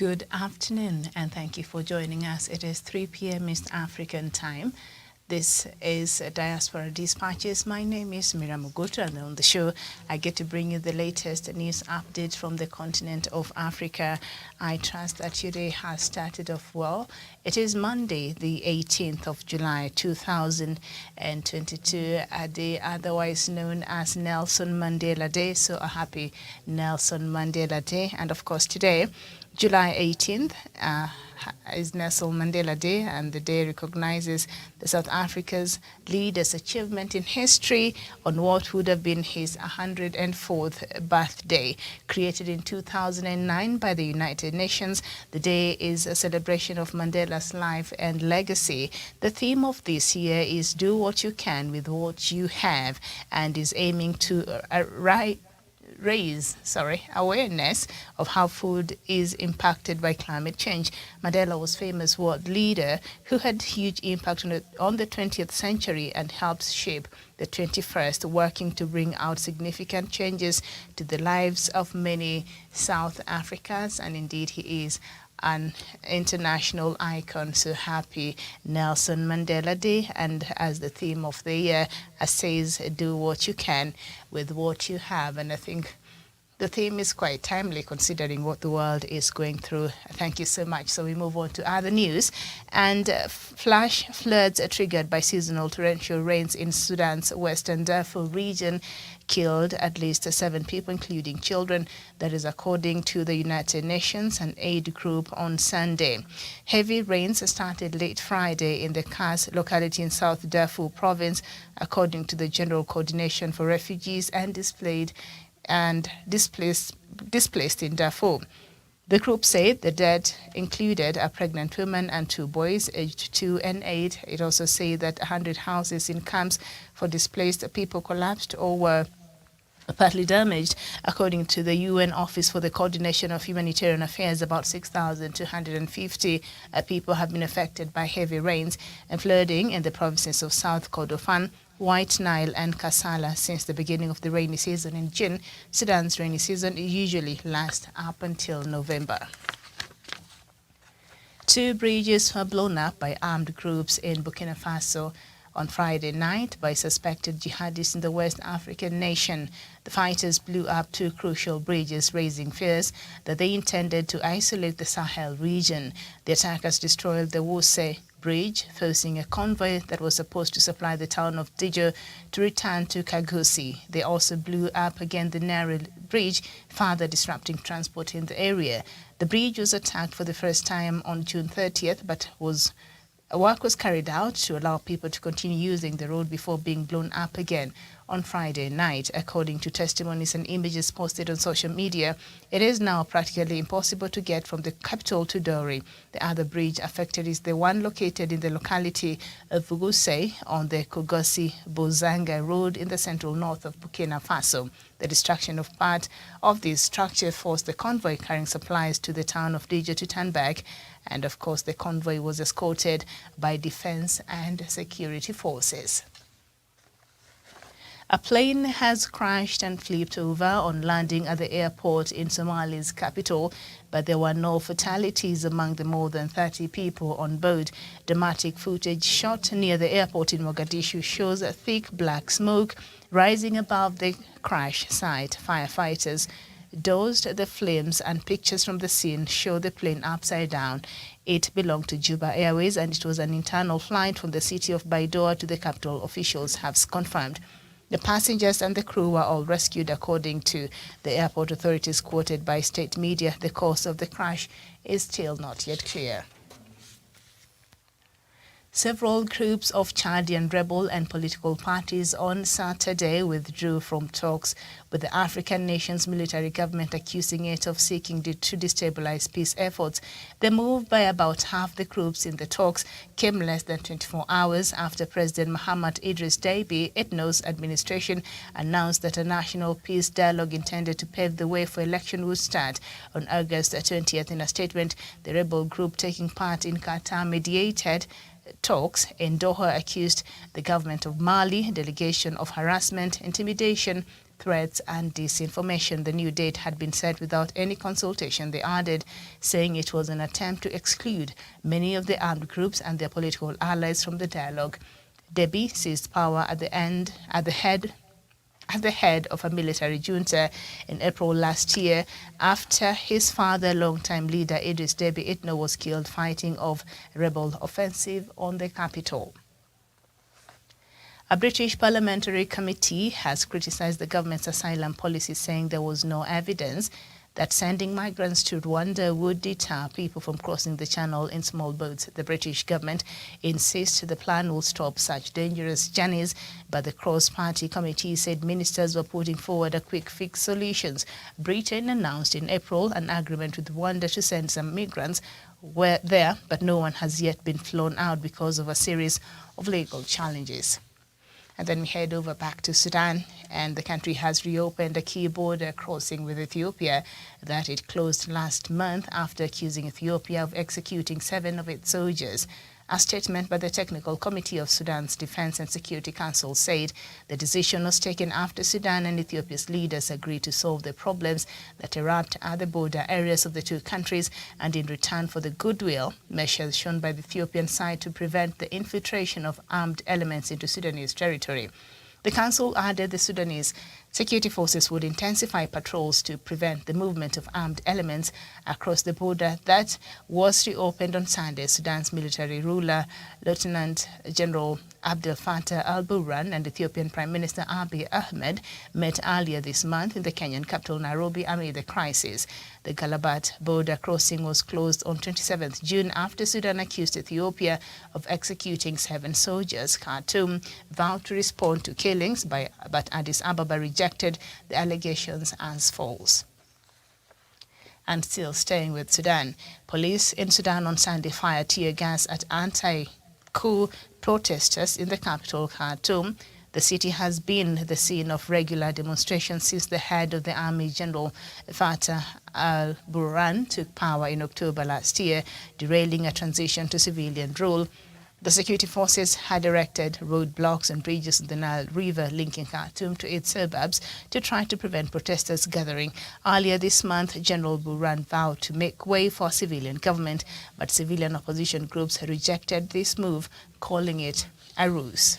Good afternoon, and thank you for joining us. It is 3 p.m. East African time. This is Diaspora Dispatches. My name is Miriam Ogoto, and on the show, I get to bring you the latest news updates from the continent of Africa. I trust that your day has started off well. It is Monday, the 18th of July, 2022, a day otherwise known as Nelson Mandela Day. So a happy Nelson Mandela Day. And of course, today, July 18th, is Nelson Mandela Day, and the day recognizes the South Africa's leader's achievement in history on what would have been his 104th birthday. Created in 2009 by the United Nations, the day is a celebration of Mandela's life and legacy. The theme of this year is Do What You Can with What You Have, and is aiming to raise awareness of how food is impacted by climate change. Mandela was a famous world leader who had huge impact on the 20th century and helped shape the 21st, working to bring out significant changes to the lives of many South Africans, and indeed he is an international icon. So happy Nelson Mandela Day, and as the theme of the year says, do what you can with what you have. And I think the theme is quite timely considering what the world is going through. Thank you so much. So we move on to other news. And flash floods triggered by seasonal torrential rains in Sudan's western Darfur region killed at least 7 people, including children. That is according to the United Nations, an aid group, on Sunday. Heavy rains started late Friday in the Kas locality in South Darfur province, according to the General Coordination for Refugees and Displaced in Darfur. The group said the dead included a pregnant woman and 2 boys aged 2 and 8. It also said that 100 houses in camps for displaced people collapsed or were partly damaged. According to the UN Office for the Coordination of Humanitarian Affairs, about 6,250 people have been affected by heavy rains and flooding in the provinces of South Kordofan, White Nile and Kassala since the beginning of the rainy season in June. Sudan's rainy season usually lasts up until November. 2 bridges were blown up by armed groups in Burkina Faso on Friday night by suspected jihadists in the West African nation. The fighters blew up 2 crucial bridges, raising fears that they intended to isolate the Sahel region. The attackers destroyed the Wuse bridge, forcing a convoy that was supposed to supply the town of Dijo to return to Kagosi. They also blew up again the narrow bridge, further disrupting transport in the area. The bridge was attacked for the first time on June 30th, but work was carried out to allow people to continue using the road before being blown up again on Friday night. According to testimonies and images posted on social media, it is now practically impossible to get from the capital to Dori. The other bridge affected is the one located in the locality of Vuguse on the Kogosi-Bozanga road in the central north of Burkina Faso. The destruction of part of this structure forced the convoy carrying supplies to the town of Dijo to turn back. And of course, the convoy was escorted by defense and security forces. A plane has crashed and flipped over on landing at the airport in Somalia's capital, but there were no fatalities among the more than 30 people on board. Dramatic footage shot near the airport in Mogadishu shows a thick black smoke rising above the crash site. Firefighters dozed the flames, and pictures from the scene show the plane upside down. It belonged to Juba Airways, and it was an internal flight from the city of Baidoa to the capital, officials have confirmed. The passengers and the crew were all rescued, according to the airport authorities quoted by state media. The cause of the crash is still not yet clear. Several groups of Chadian rebel and political parties on Saturday withdrew from talks with the African nation's military government, accusing it of seeking to destabilize peace efforts. The move by about half the groups in the talks came less than 24 hours after President Muhammad Idris Deby Itno's administration announced that a national peace dialogue intended to pave the way for election would start on August 20th. In a statement, the rebel group taking part in Qatar-mediated talks in Doha accused the government of Mali delegation of harassment, intimidation, threats and disinformation. The new date had been set without any consultation, they added, saying it was an attempt to exclude many of the armed groups and their political allies from the dialogue. Deby seized power at the head of a military junta in April last year after his father, longtime leader Idris Deby Itno, was killed fighting off a rebel offensive on the capital. A British parliamentary committee has criticised the government's asylum policy, saying there was no evidence that sending migrants to Rwanda would deter people from crossing the channel in small boats. The British government insists the plan will stop such dangerous journeys, but the cross-party committee said ministers were putting forward a quick fix solutions. Britain announced in April an agreement with Rwanda to send some migrants there, but no one has yet been flown out because of a series of legal challenges. And then we head over back to Sudan, and the country has reopened a key border crossing with Ethiopia that it closed last month after accusing Ethiopia of executing 7 of its soldiers. A statement by the Technical Committee of Sudan's Defense and Security Council said the decision was taken after Sudan and Ethiopia's leaders agreed to solve the problems that erupt at the border areas of the two countries, and in return for the goodwill, measures shown by the Ethiopian side to prevent the infiltration of armed elements into Sudanese territory. The council added the Sudanese security forces would intensify patrols to prevent the movement of armed elements across the border that was reopened on Sunday. Sudan's military ruler, Lieutenant General Abdel Fattah al-Burhan, and Ethiopian Prime Minister Abiy Ahmed met earlier this month in the Kenyan capital Nairobi amid the crisis. The Galabat border crossing was closed on 27th June after Sudan accused Ethiopia of executing 7 soldiers. Khartoum vowed to respond to killings, but Addis Ababa rejected the allegations as false. And still staying with Sudan, police in Sudan on Sunday fired tear gas at anti-coup protesters in the capital, Khartoum. The city has been the scene of regular demonstrations since the head of the army, General Fattah al-Burhan, took power in October last year, derailing a transition to civilian rule. The security forces had erected roadblocks and bridges on the Nile River linking Khartoum to its suburbs to try to prevent protesters gathering. Earlier this month, General Burhan vowed to make way for a civilian government, but civilian opposition groups rejected this move, calling it a ruse.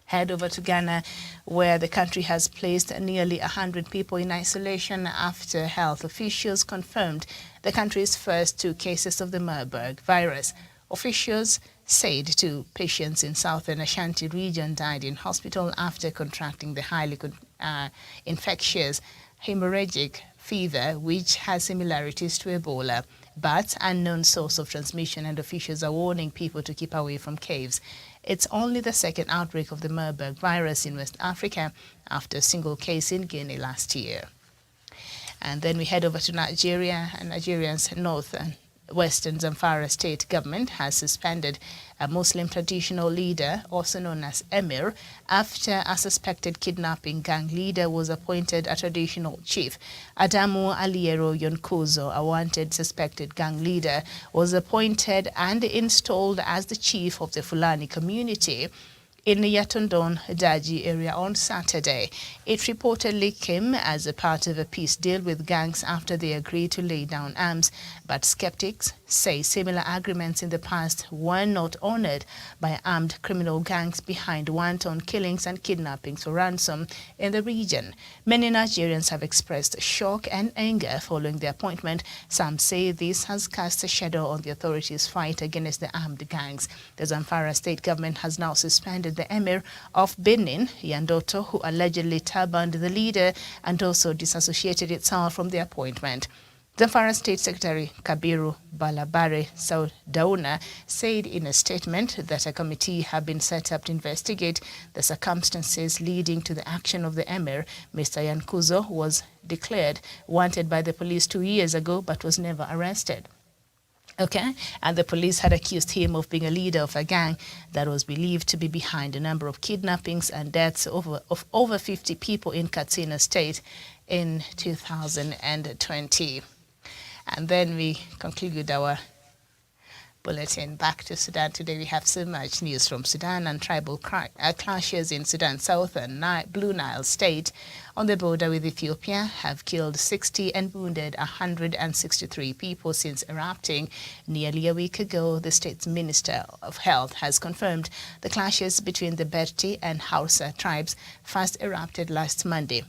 Head over to Ghana, where the country has placed nearly 100 people in isolation after health officials confirmed the country's first 2 cases of the Marburg virus. Officials said 2 patients in southern Ashanti region died in hospital after contracting the highly infectious hemorrhagic fever, which has similarities to Ebola, but unknown source of transmission, and officials are warning people to keep away from caves. It's only the second outbreak of the Marburg virus in West Africa after a single case in Guinea last year. And then we head over to Nigeria, and Nigerians north and Western Zamfara state government has suspended a Muslim traditional leader, also known as Emir, after a suspected kidnapping gang leader was appointed a traditional chief. Adamu Aliero Yonkozo, a wanted suspected gang leader, was appointed and installed as the chief of the Fulani community in the Yatondon Daji area on Saturday. It reportedly came as a part of a peace deal with gangs after they agreed to lay down arms, but skeptics say similar agreements in the past were not honored by armed criminal gangs behind wanton killings and kidnappings for ransom in the region. Many Nigerians have expressed shock and anger following the appointment. Some say this has cast a shadow on the authorities' fight against the armed gangs. The Zamfara state government has now suspended the emir of Benin, Yandoto, who allegedly turbaned the leader and also disassociated itself from the appointment. Zamfara State Secretary Kabiru Balabare Saudauna said in a statement that a committee had been set up to investigate the circumstances leading to the action of the emir. Mr. Yankuzo was declared wanted by the police 2 years ago but was never arrested. And the police had accused him of being a leader of a gang that was believed to be behind a number of kidnappings and deaths of over 50 people in Katsina State in 2020. And then we conclude our bulletin. Back to Sudan today. We have so much news from Sudan, and tribal clashes in Sudan's southern Blue Nile state on the border with Ethiopia have killed 60 and wounded 163 people since erupting nearly a week ago. The state's Minister of Health has confirmed the clashes between the Berti and Hausa tribes first erupted last Monday.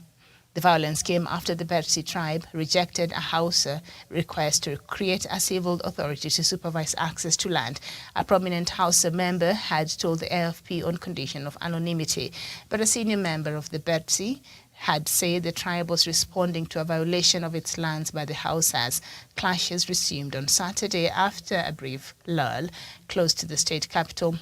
The violence came after the Berti tribe rejected a Hausa request to create a civil authority to supervise access to land. A prominent Hausa member had told the AFP on condition of anonymity, but a senior member of the Berti had said the tribe was responding to a violation of its lands by the Hausas. Clashes resumed on Saturday after a brief lull close to the state capital,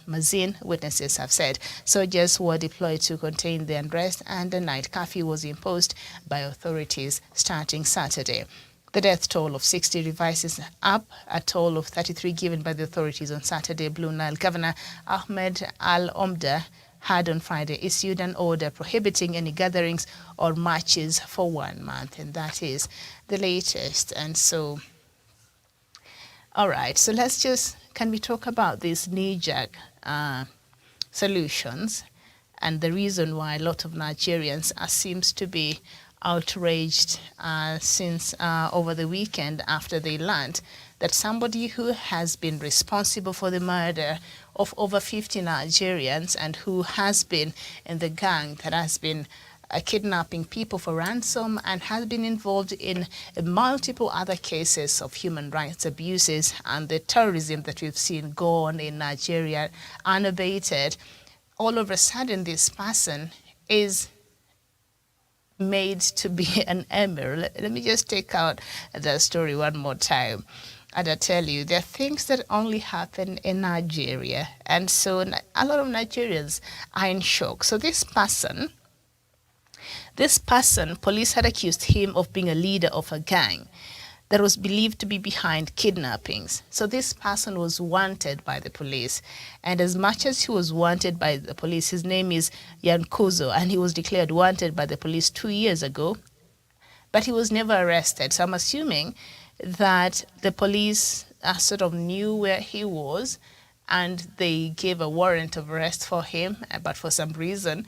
Mazin. Witnesses have said soldiers were deployed to contain the unrest, and a night curfew was imposed by authorities starting Saturday. The death toll of 60 revises up a toll of 33 given by the authorities on Saturday. Blue Nile Governor Ahmed Al-Omda had on Friday issued an order prohibiting any gatherings or marches for 1 month, and that is the latest. And so, all right, so can we talk about these knee-jerk solutions and the reason why a lot of Nigerians seems to be outraged since over the weekend after they learned that somebody who has been responsible for the murder of over 50 Nigerians and who has been in the gang that has been kidnapping people for ransom and has been involved in multiple other cases of human rights abuses and the terrorism that we've seen go on in Nigeria unabated, all of a sudden this person is made to be an emir. Let me just take out the story one more time. And I tell you, there are things that only happen in Nigeria. And so a lot of Nigerians are in shock. So this person, police had accused him of being a leader of a gang that was believed to be behind kidnappings. So this person was wanted by the police. And as much as he was wanted by the police, his name is Yankuzo, and he was declared wanted by the police 2 years ago, but he was never arrested. So I'm assuming that the police sort of knew where he was and they gave a warrant of arrest for him, but for some reason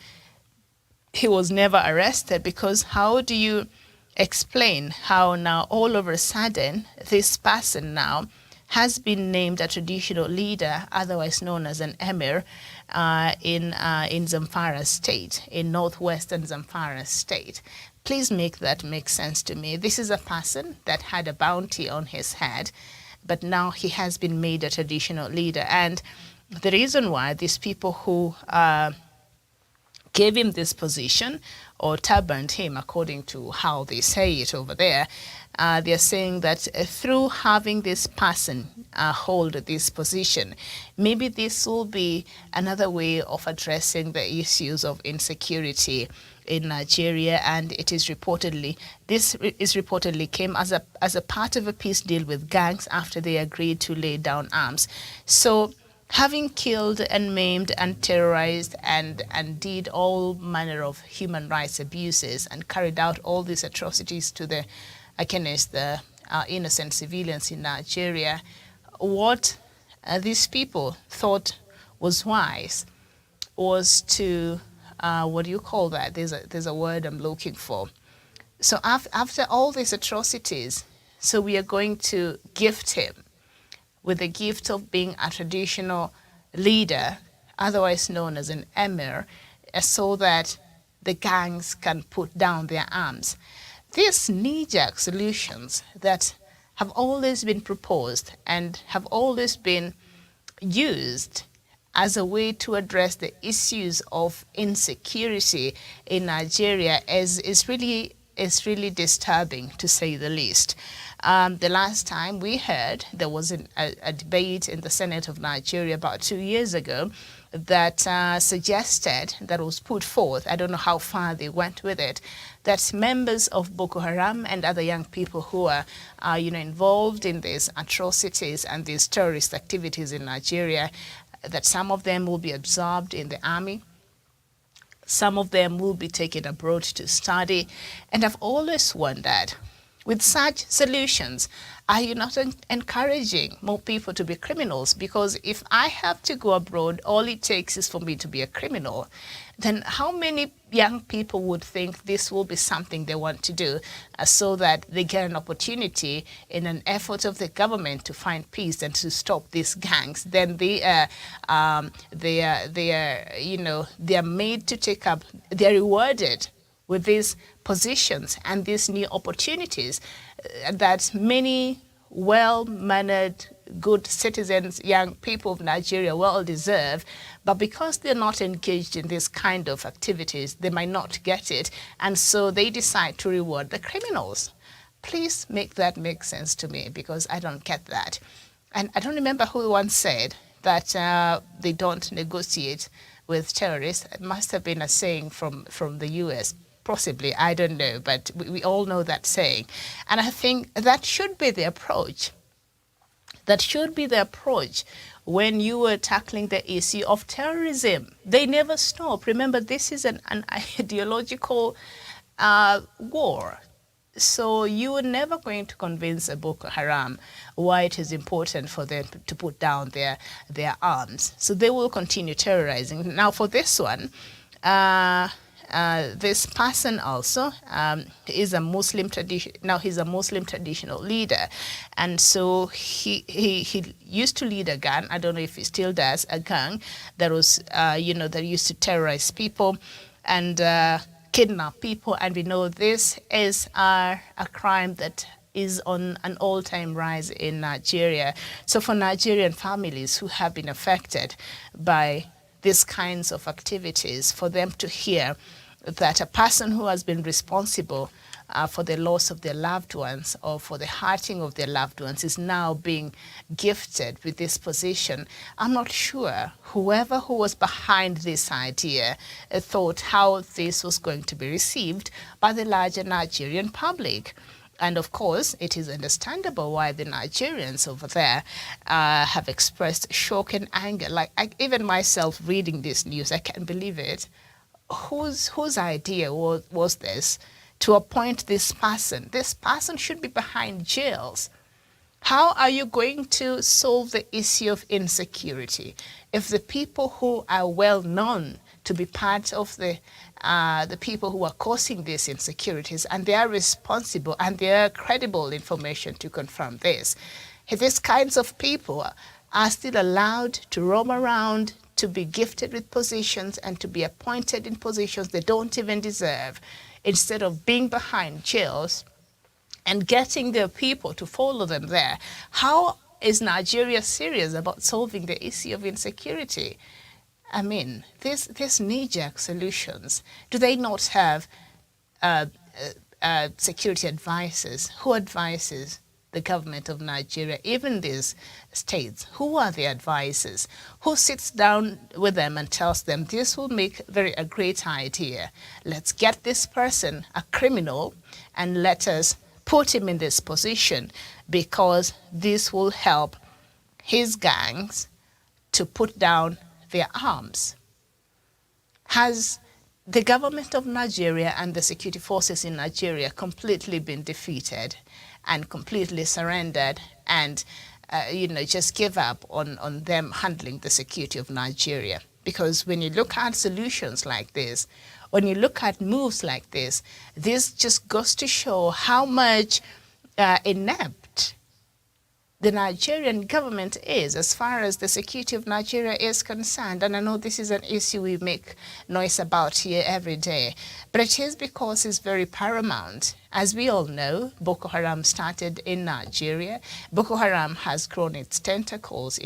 he was never arrested. Because how do you explain how now all of a sudden this person now has been named a traditional leader, otherwise known as an emir, in Zamfara state, in northwestern Zamfara state? Please make that make sense to me. This is a person that had a bounty on his head, but now he has been made a traditional leader. And the reason why these people who gave him this position or turbaned him, according to how they say it over there, they're saying that through having this person hold this position, maybe this will be another way of addressing the issues of insecurity in Nigeria. And it is reportedly, came as a part of a peace deal with gangs after they agreed to lay down arms. So having killed and maimed and terrorized and did all manner of human rights abuses and carried out all these atrocities against the innocent civilians in Nigeria, what these people thought was wise was to, what do you call that? There's a word I'm looking for. So after all these atrocities, so we are going to gift him with the gift of being a traditional leader, otherwise known as an emir, so that the gangs can put down their arms. These knee-jerk solutions that have always been proposed and have always been used as a way to address the issues of insecurity in Nigeria is really disturbing, to say the least. The last time we heard, there was a debate in the Senate of Nigeria about 2 years ago that suggested, that was put forth, I don't know how far they went with it, that members of Boko Haram and other young people who are involved in these atrocities and these terrorist activities in Nigeria, that some of them will be absorbed in the army, some of them will be taken abroad to study. And I've always wondered, With such solutions, are you not encouraging more people to be criminals? Because if I have to go abroad, all it takes is for me to be a criminal, then how many young people would think this will be something they want to do, so that they get an opportunity in an effort of the government to find peace and to stop these gangs? Then they are made to take up, they're rewarded with these positions and these new opportunities that many well-mannered, good citizens, young people of Nigeria well deserve, but because they're not engaged in this kind of activities, they might not get it, and so they decide to reward the criminals. Please make that make sense to me, because I don't get that. And I don't remember who once said that they don't negotiate with terrorists. It must have been a saying from the US. Possibly, I don't know, but we all know that saying. And I think that should be the approach. That should be the approach when you are tackling the issue of terrorism. They never stop. Remember, this is an ideological war. So you are never going to convince a Boko Haram why it is important for them to put down their arms. So they will continue terrorizing. Now, for this one, this person also is a Muslim tradition. Now he's a Muslim traditional leader, and so he used to lead a gang. I don't know if he still does, a gang that was that used to terrorize people and kidnap people. And we know this is a crime that is on an all-time rise in Nigeria. So for Nigerian families who have been affected by these kinds of activities, for them to hear that a person who has been responsible for the loss of their loved ones or for the hurting of their loved ones is now being gifted with this position, I'm not sure whoever who was behind this idea thought how this was going to be received by the larger Nigerian public. And of course, it is understandable why the Nigerians over there have expressed shock and anger. Like even myself reading this news, I can't believe it. Whose idea was this to appoint this person? This person should be behind jails. How are you going to solve the issue of insecurity if the people who are well known to be part of the people who are causing these insecurities, and they are responsible and they are credible information to confirm this, if these kinds of people are still allowed to roam around, to be gifted with positions and to be appointed in positions they don't even deserve, instead of being behind jails and getting their people to follow them there? How is Nigeria serious about solving the issue of insecurity? I mean, these knee-jerk solutions, do they not have security advisors? Who advises the government of Nigeria, even these states? Who are the advisors? Who sits down with them and tells them this will make a great idea? Let's get this person, a criminal, and let us put him in this position, because this will help his gangs to put down their arms. Has the government of Nigeria and the security forces in Nigeria completely been defeated and completely surrendered and just give up on them handling the security of Nigeria? Because when you look at solutions like this, when you look at moves like this just goes to show how much inept the Nigerian government is as far as the security of Nigeria is concerned. And I know this is an issue we make noise about here every day, but it is because it's very paramount. As we all know, Boko Haram started in Nigeria. Boko Haram has grown its tentacles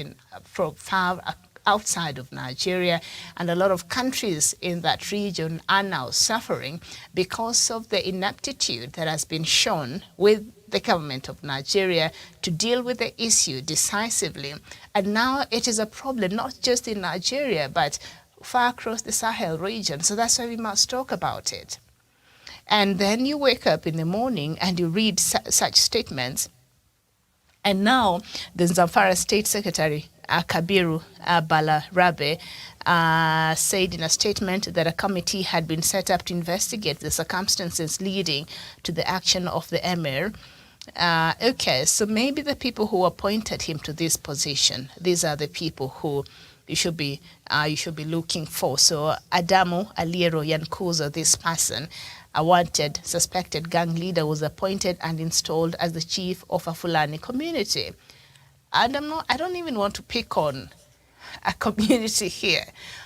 from far outside of Nigeria, and a lot of countries in that region are now suffering because of the ineptitude that has been shown with the government of Nigeria to deal with the issue decisively. And now it is a problem not just in Nigeria, but far across the Sahel region. So that's why we must talk about it. And then you wake up in the morning and you read such statements. And now the Zamfara State Secretary, Kabiru Balarabe, said in a statement that a committee had been set up to investigate the circumstances leading to the action of the emir. Okay, so maybe the people who appointed him to this position, these are the people who you should be looking for. So Adamu Aliero Yankuzo, this person, a wanted suspected gang leader, was appointed and installed as the chief of a Fulani community. And I don't even want to pick on a community here,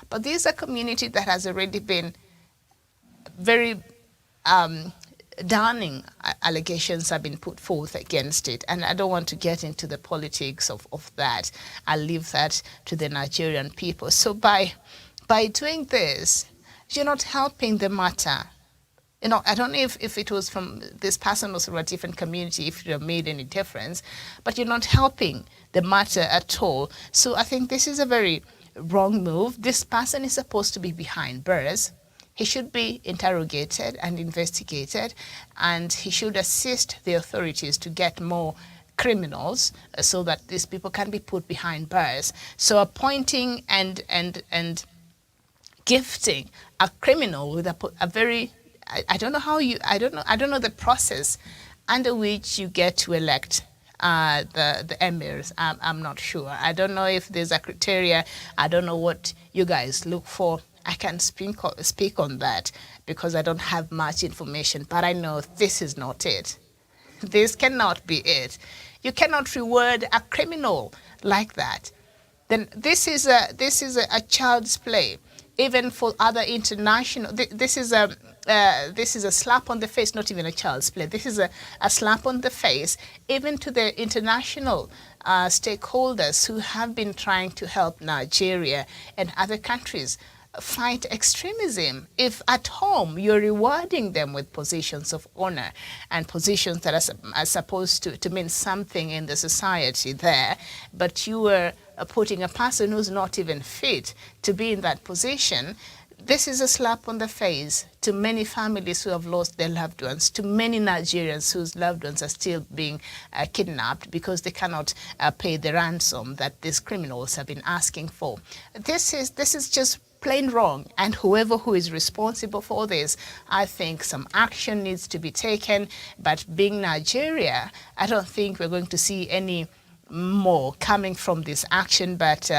but this is a community that has already been very damning allegations have been put forth against it. And I don't want to get into the politics of that. I'll leave that to the Nigerian people. So by doing this, you're not helping the matter. You know, I don't know if it was from this person was from a different community, if it have made any difference, but you're not helping the matter at all. So I think this is a very wrong move. This person is supposed to be behind bars. He should be interrogated and investigated, and he should assist the authorities to get more criminals so that these people can be put behind bars. So appointing and gifting a criminal with a very I don't know the process under which you get to elect the emirs. I'm not sure. I don't know if there's a criteria. I don't know what you guys look for. I can't speak on that because I don't have much information, but I know this is not it. This cannot be it. You cannot reward a criminal like that. Then this is a child's play. Even for other international, this is a slap on the face, not even a child's play. This is a slap on the face, even to the international stakeholders who have been trying to help Nigeria and other countries fight extremism. If at home you're rewarding them with positions of honor and positions that are supposed to mean something in the society there, but you were putting a person who's not even fit to be in that position, this is a slap on the face to many families who have lost their loved ones, to many Nigerians whose loved ones are still being kidnapped because they cannot pay the ransom that these criminals have been asking for. This is just plain wrong, and whoever who is responsible for this, I think some action needs to be taken. But being Nigeria, I don't think we're going to see any more coming from this action, but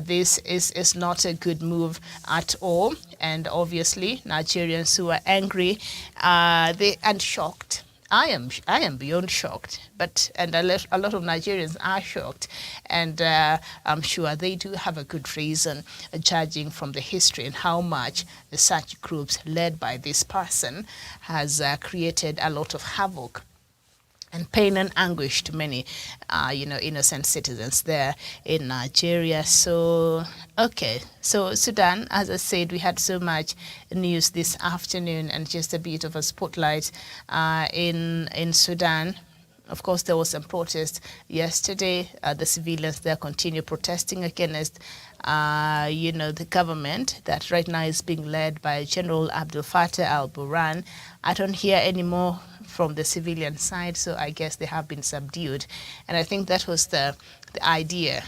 this is not a good move at all. And obviously Nigerians who are angry and shocked. I am beyond shocked, and a lot of Nigerians are shocked, and I'm sure they do have a good reason, judging from the history and how much such groups led by this person has created a lot of havoc and pain and anguish to many, innocent citizens there in Nigeria. So, okay. So Sudan, as I said, we had so much news this afternoon, and just a bit of a spotlight in Sudan. Of course, there was some protest yesterday. The civilians there continue protesting against, the government that right now is being led by General Abdel Fattah al-Burhan. I don't hear any more from the civilian side, so I guess they have been subdued. And I think that was the idea.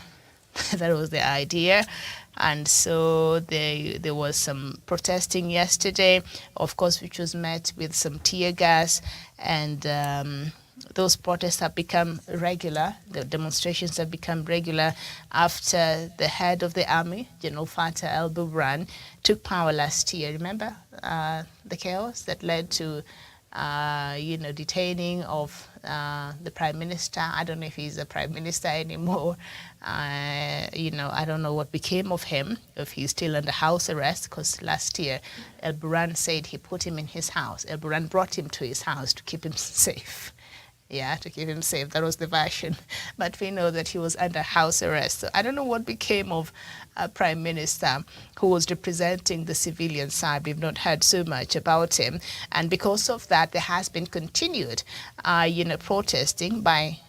That was the idea. And so there was some protesting yesterday, of course, which was met with some tear gas, and those protests have become regular. The demonstrations have become regular after the head of the army, General Fattah al-Burhan, took power last year. Remember the chaos that led to detaining of the prime minister. I don't know if he's a prime minister anymore. I don't know what became of him, if he's still under house arrest, because last year al-Burhan said he put him in his house. Al-Burhan brought him to his house to keep him safe. Yeah, to keep him safe. That was the version. But we know that he was under house arrest. So I don't know what became of a prime minister who was representing the civilian side. We've not heard so much about him. And because of that, there has been continued, protesting by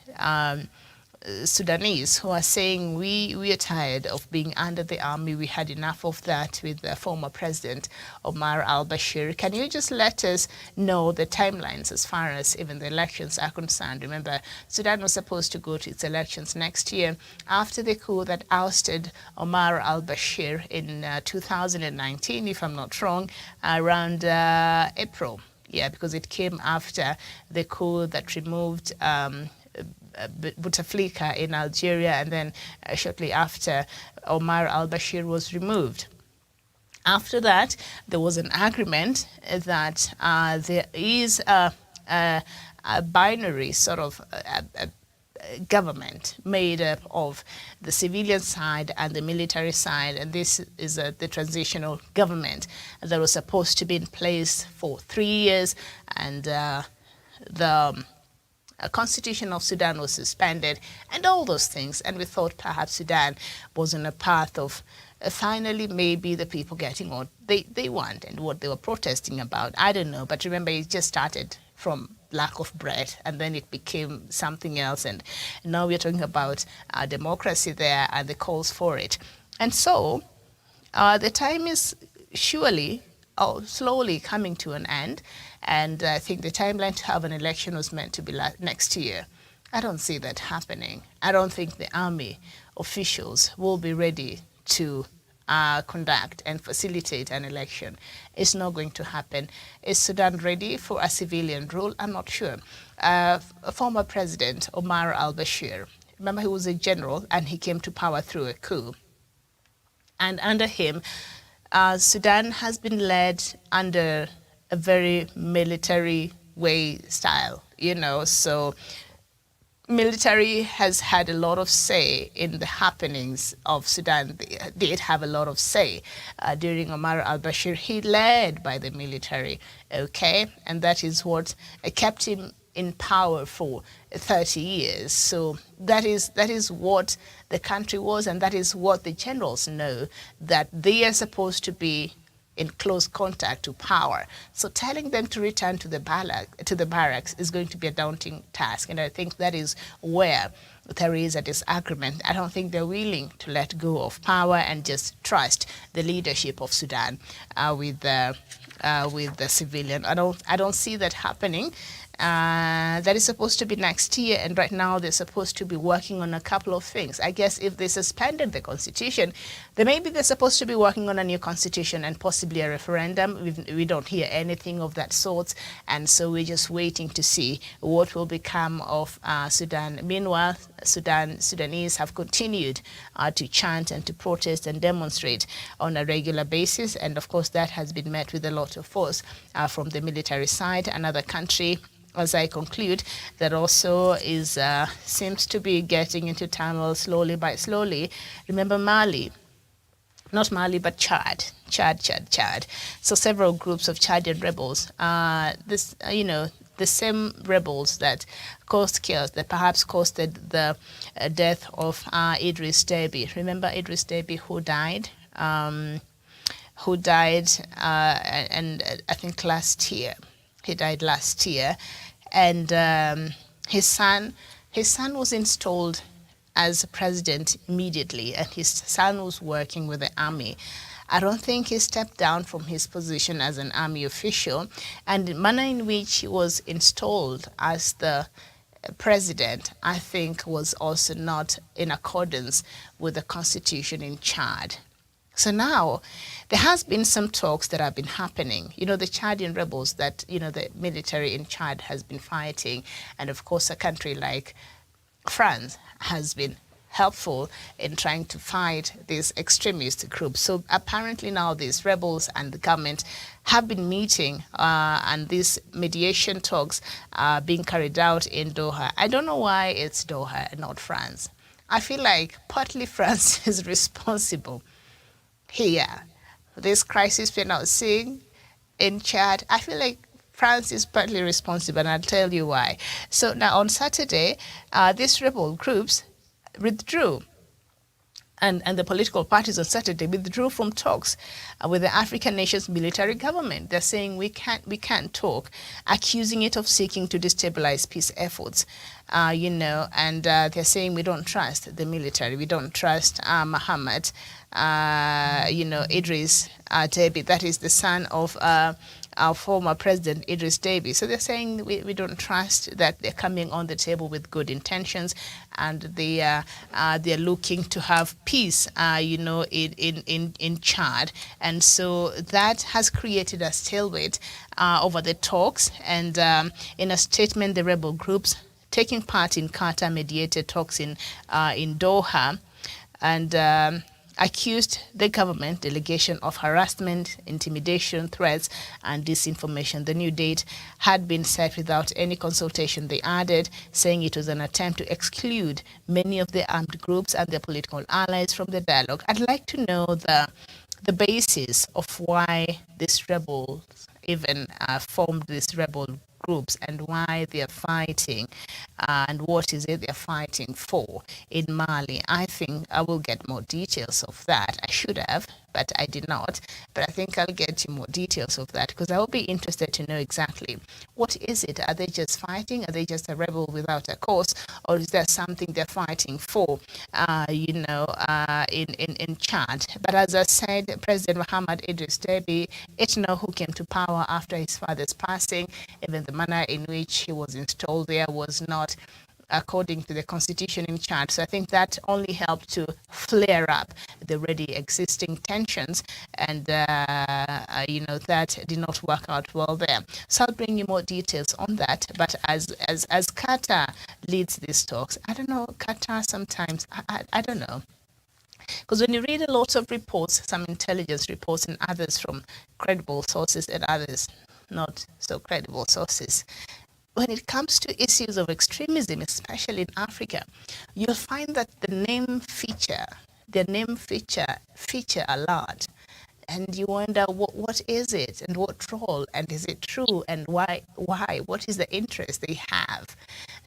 Sudanese who are saying we are tired of being under the army. We had enough of that with the former president Omar al-Bashir. Can you just let us know the timelines as far as even the elections are concerned? Remember, Sudan was supposed to go to its elections next year after the coup that ousted Omar al-Bashir in 2019, if I'm not wrong, around April. Yeah, because it came after the coup that removed Bouteflika in Algeria, and then shortly after, Omar al-Bashir was removed. After that, there was an agreement that there is a binary sort of government made up of the civilian side and the military side, and this is the transitional government that was supposed to be in place for 3 years, and the constitution of Sudan was suspended and all those things, and we thought perhaps Sudan was on a path of finally maybe the people getting what they want and what they were protesting about. I don't know, but remember, it just started from lack of bread, and then it became something else, and now we're talking about democracy there and the calls for it. And so the time is surely slowly coming to an end, and I think the timeline to have an election was meant to be next year. I don't see that happening. I don't think the army officials will be ready to conduct and facilitate an election. It's not going to happen. Is Sudan ready for a civilian rule? I'm not sure. Former President Omar al-Bashir, remember, he was a general and he came to power through a coup. And under him, Sudan has been led under a very military way style, so military has had a lot of say in the happenings of Sudan. They did have a lot of say during Omar al-Bashir. He led by the military, okay? And that is what kept him in power for 30 years. So that is what the country was, and that is what the generals know, that they are supposed to be in close contact to power. So telling them to return to the barracks is going to be a daunting task. And I think that is where there is a disagreement. I don't think they're willing to let go of power and just trust the leadership of Sudan with the civilian. I don't see that happening. That is supposed to be next year, and right now they're supposed to be working on a couple of things. I guess if they suspended the constitution, then maybe they're supposed to be working on a new constitution and possibly a referendum. We don't hear anything of that sort, and so we're just waiting to see what will become of Sudan. Meanwhile, Sudanese have continued to chant and to protest and demonstrate on a regular basis, and of course that has been met with a lot of force from the military side. Another country, as I conclude, that also is seems to be getting into turmoil slowly by slowly. Remember Mali, not Mali, but Chad. So several groups of Chadian rebels. The same rebels that caused chaos, that perhaps caused the death of Idris Deby. Remember Idris Deby, who died, and I think last year. He died last year, and his son was installed as president immediately, and his son was working with the army. I don't think he stepped down from his position as an army official, and the manner in which he was installed as the president, I think, was also not in accordance with the constitution in Chad. So now there has been some talks that have been happening. The Chadian rebels that, the military in Chad has been fighting. And of course, a country like France has been helpful in trying to fight these extremist groups. So apparently now these rebels and the government have been meeting, and these mediation talks are being carried out in Doha. I don't know why it's Doha and not France. I feel like partly France is responsible here. This crisis we're now seeing in Chad, I feel like France is partly responsible, and I'll tell you why. So now on Saturday, these rebel groups withdrew and the political parties on Saturday withdrew from talks with the African nation's military government. They're saying we can't talk, accusing it of seeking to destabilize peace efforts. They're saying we don't trust the military, we don't trust Muhammad, Idris Deby, that is the son of our former president Idris Deby. So they're saying we don't trust that they're coming on the table with good intentions, and they're looking to have peace, in Chad, and so that has created a stalemate over the talks. And in a statement, the rebel groups taking part in Qatar-mediated talks in Doha, and accused the government delegation of harassment, intimidation, threats, and disinformation. The new date had been set without any consultation, they added, saying it was an attempt to exclude many of the armed groups and their political allies from the dialogue. I'd like to know the basis of why these rebels even formed these rebel groups, and why they're fighting, and what is it they're fighting for in Mali. I think I will get more details of that. I should have, but I did not. But I think I'll get you more details of that, because I will be interested to know exactly what is it. Are they just fighting? Are they just a rebel without a cause? Or is there something they're fighting for, in Chad? But as I said, President Muhammad Idris Deby, who came to power after his father's passing, even the manner in which he was installed there was not according to the constitution in Chad. So I think that only helped to flare up the already existing tensions, and that did not work out well there. So I'll bring you more details on that. But as Qatar leads these talks, I don't know, Qatar sometimes, I don't know. Because when you read a lot of reports, some intelligence reports and others from credible sources and others not so credible sources, when it comes to issues of extremism, especially in Africa, you'll find that their name feature a lot. And you wonder, what is it, and what role, and is it true, and why? What is the interest they have?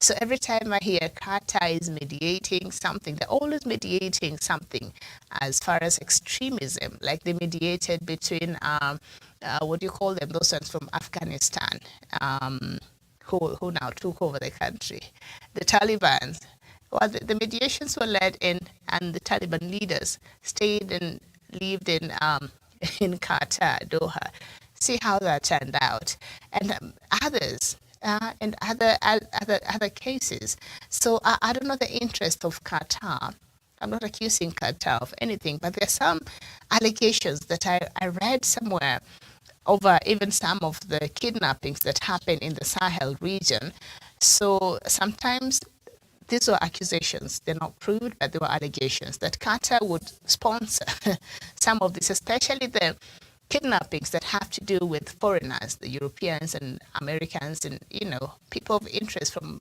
So every time I hear Qatar is mediating something, they're always mediating something as far as extremism, like they mediated between, what do you call them, those ones from Afghanistan, who now took over the country, the Taliban. Well, the mediations were led in, and the Taliban leaders stayed and lived in Qatar, Doha. See how that turned out, and others. And other cases. So I don't know the interest of Qatar. I'm not accusing Qatar of anything, but there are some allegations that I read somewhere over even some of the kidnappings that happen in the Sahel region. So sometimes these were accusations. They're not proved, but they were allegations that Qatar would sponsor some of this, especially the kidnappings that have to do with foreigners, the Europeans and Americans, and people of interest from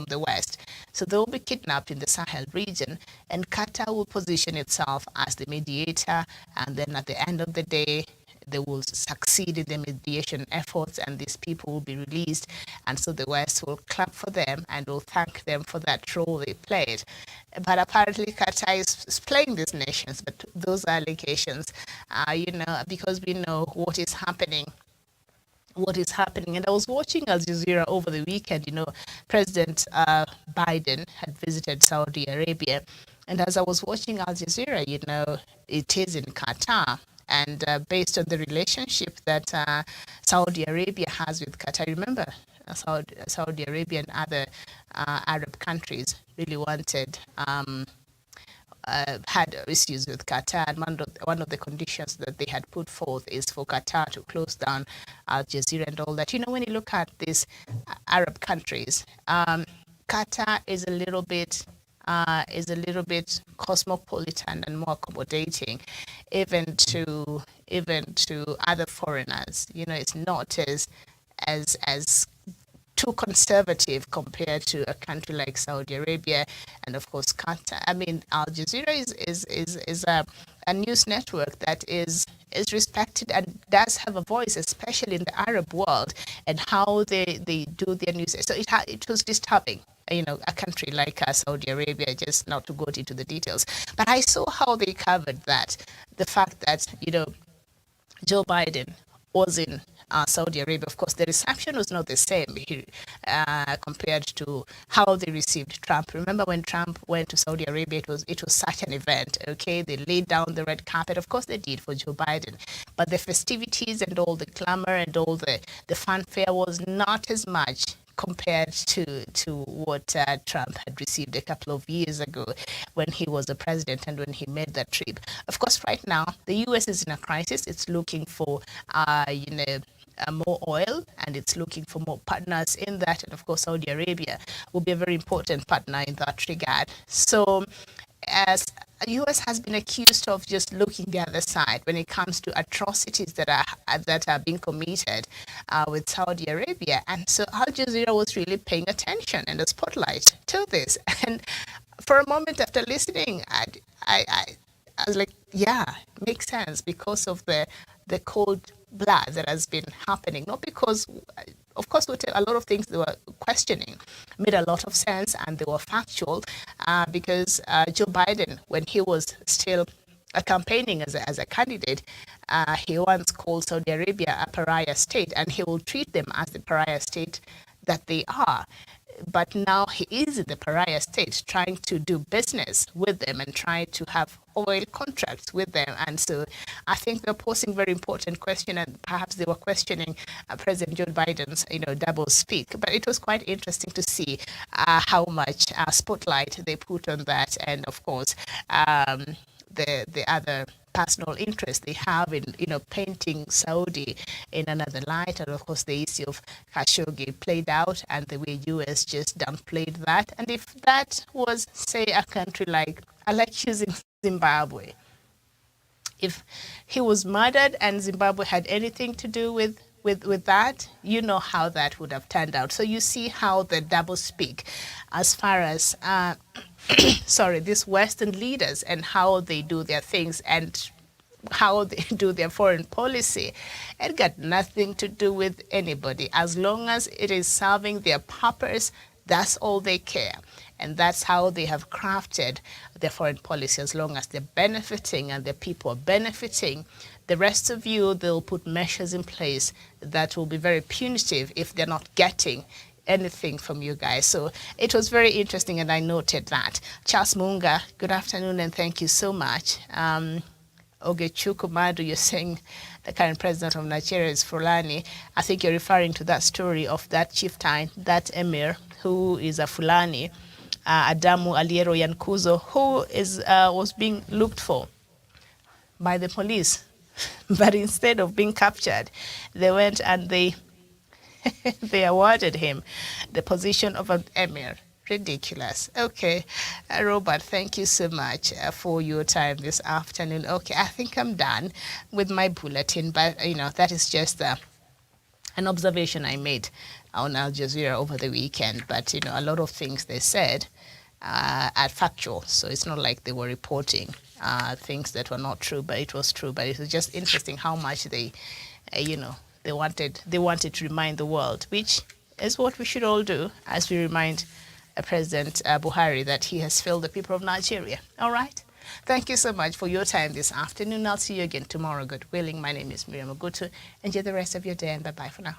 the West. So they will be kidnapped in the Sahel region, and Qatar will position itself as the mediator, and then at the end of the day, they will succeed in the mediation efforts, and these people will be released, and so the West will clap for them and will thank them for that role they played. But apparently Qatar is playing these nations, but those are allegations, because we know what is happening. And I was watching Al Jazeera over the weekend. President Biden had visited Saudi Arabia, and as I was watching Al Jazeera, it is in Qatar. And based on the relationship that Saudi Arabia has with Qatar, remember, Saudi Arabia and other Arab countries really had issues with Qatar, and one of the conditions that they had put forth is for Qatar to close down Al Jazeera and all that. When you look at these Arab countries, Qatar is a little bit cosmopolitan and more accommodating, even to other foreigners. It's not as too conservative compared to a country like Saudi Arabia, and of course Qatar. I mean, Al Jazeera is a news network that is respected and does have a voice, especially in the Arab world, and how they do their news. So it was disturbing. a country like Saudi Arabia, just not to go into the details. But I saw how they covered that, the fact that, Joe Biden was in Saudi Arabia. Of course, the reception was not the same compared to how they received Trump. Remember when Trump went to Saudi Arabia, it was such an event, okay? They laid down the red carpet. Of course, they did for Joe Biden. But the festivities and all the clamor and all the fanfare was not as much compared to what Trump had received a couple of years ago when he was the president and when he made that trip. Of course, right now, the U.S. is in a crisis. It's looking for, more oil, and it's looking for more partners in that. And of course, Saudi Arabia will be a very important partner in that regard. So, as the U.S. has been accused of just looking the other side when it comes to atrocities that are being committed with Saudi Arabia, and so Al Jazeera was really paying attention and the spotlight to this. And for a moment after listening, I was like, yeah, makes sense because of the cold blood that has been happening. Not because, of course, a lot of things they were questioning made a lot of sense and they were factual because Joe Biden, when he was still campaigning as a candidate, he once called Saudi Arabia a pariah state, and he will treat them as the pariah state that they are. But now he is in the pariah state, trying to do business with them and trying to have oil contracts with them. And so I think they're posing very important question, and perhaps they were questioning President Joe Biden's, double speak. But it was quite interesting to see how much spotlight they put on that, and of course the other personal interest they have in, painting Saudi in another light. And of course, the issue of Khashoggi played out and the way US just downplayed that. And if that was, say, a country like, I like using Zimbabwe, if he was murdered and Zimbabwe had anything to do with that, you know how that would have turned out. So you see how the double speak as far as these Western leaders and how they do their things and how they do their foreign policy. It got nothing to do with anybody. As long as it is serving their purpose, that's all they care. And that's how they have crafted their foreign policy. As long as they're benefiting and the people are benefiting, the rest of you, they'll put measures in place that will be very punitive if they're not getting anything from you guys. So it was very interesting, and I noted that. Charles Munga, good afternoon, and thank you so much. Ogechukwu Madu, you're saying the current president of Nigeria is Fulani. I think you're referring to that story of that chieftain, that emir, who is a Fulani, Adamu Aliero Yankuzo, who was being looked for by the police. But instead of being captured, they went and they awarded him the position of an emir. Ridiculous. Okay, Robert, thank you so much for your time this afternoon. Okay, I think I'm done with my bulletin, but that is just an observation I made on Al Jazeera over the weekend. But a lot of things they said are factual, so it's not like they were reporting things that were not true, but it was true. But it was just interesting how much they wanted to remind the world, which is what we should all do, as we remind President Buhari that he has failed the people of Nigeria. All right? Thank you so much for your time this afternoon. I'll see you again tomorrow, God willing. My name is Miriam Ogutu. Enjoy the rest of your day, and bye-bye for now.